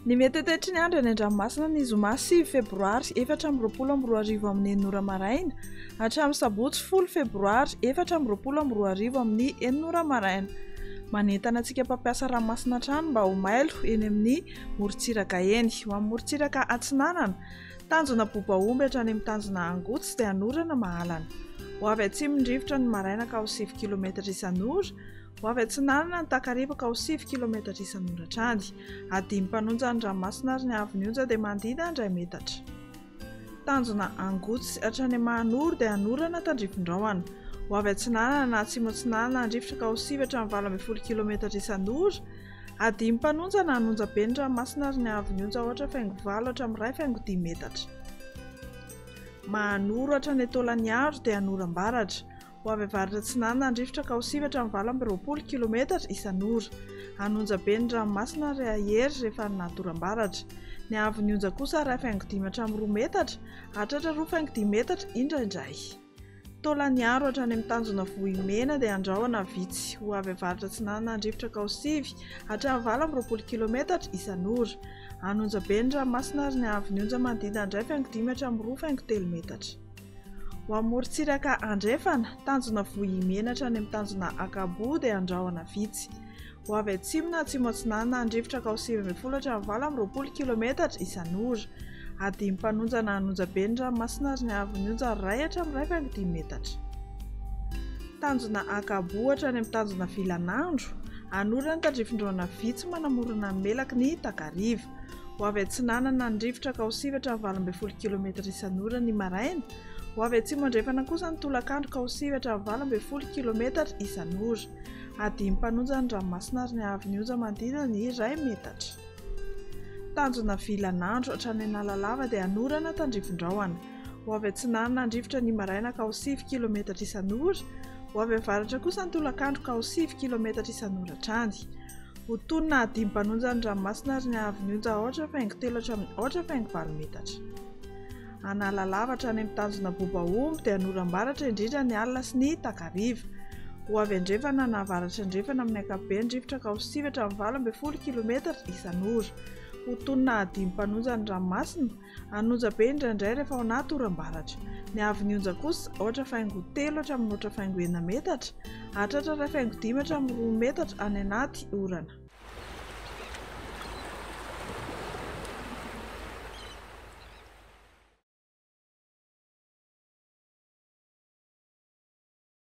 Ny mety tetry ny andro any an-dranomasina ny zoma 9 febroary 2024 amin'ny 9 maraina hatramin'ny sabotsy 10 febroary 2024 amin'ny 9 maraina. Manentana antsika mpampiasa ranomasina trano mba ho mailo eny amin'ny morontsiraka eny. Ho amin'ny morontsiraka Atsinanana, tanjona Bobaomby hatrany amin'ny tanjona Angotsy dia anorana mahalana. Ho avy atsimon'ny-drivotra ny Maraina ka ho 7 km isan'ora. Ho avy Atsinanana ny Takariva ka ho 7 km isan'ora hatrany. Adimy mpanonja ny ranomasina ary ny avonionja dia manodidina 2 metatra. Tanjona Angotsy hatrany Mahanoro dia anorana tandrifon-drahona. Ho avy Atsinanana na atsimo Atsinanana ny rivotra ka ho 7 hatramin'ny 12 km isan'ora. Adimy mpanonja na hanonja be ny ranomasina ary ny avonionja ohatra faingo 7 hatramin'ny 1,10 metatra. Mahanoro hatrany Taolagnaro dia anoram-baratra. Ho avy avaratra Atsinanana ny rivotra ka ho 7 hatramin'ny 20 km isan'ora. Hanonja be ny ranomasina ary ahery rehefa natoram-baratra. Ny avonionja kosa 2,5 hatramin'ny 2 metatra, hatratra 2,10 metatra indraindray. Taolagnaro hatrany amin'ny tanjona Vohimena dia andrahoana vitsy. Ho avy avaratra Atsinanana ny rivotra ka ho 7 hatramin'ny 20 km isan'ora. Hanonja be ny ranomasina ary ny avonionja manodidina 2,5 hatramin'ny 2,3 metatra. Ho amin'ny morontsiraka Andrefana, tanjona Vohimena hatrany amin'ny tanjona Akabo dia andrahoana vitsy. Ho avy atsimo na atsimo Atsinanana ny rivotra ka ho 7 hatramin'ny 20 km isan'ora. Adimy mpanonja na hanonja be ny ranomasina ary ny avonionja 2 hatramin'ny 2,10 metatra. Tanjona Akabo hatrany amin'ny tanjona Vilanandro, anorana tandrifon-drahona vitsy manamorona ny melaky ny Takariva. Ho avy Atsinanana ny rivotra ka ho 7 hatramin'ny 12 km isan'ora ny Maraina. Ho avy atsimo Andrefana kosa ny Tolakandro ka ho 7 hatramin'ny 20 km isan'ora. Adimy mpanonja ny ranomasina ary ny avonionja manodidina ny 2 metatra. Tanjona Vilanandro hatrany Analalava dia anorana tandrifon-drahona. Ho avy Atsinanana ny rivotra ny Maraina ka ho 7 km isan'ora. Ho avy avaratra kosa ny Tolakandro ka ho 7 km isan'ora hatrany. Ho tonina adimy mpanonja ny ranomasina ary ny avonionja 8,3 hatramin'ny 8,7 metatra. Analalava hatrany amin'ny tanjona Bobaomby dia anoram-baratra indrindra ny alina sy ny Takariva. Ho avy Andrefana na avaratra Andrefana amin'ny ankapobeny rivotra ka ho 7 hatramin'ny 20 km isan'ora. Ho tonina adimy mpanonja ny ranomasina, hanonja be indraindray rehefa ao anaty oram-baratra. Ny avonionja kosa 8,3 hatramin'ny 8,9 metatra, hatratra 2,10 hatramin'ny 2 metatra any anaty orana.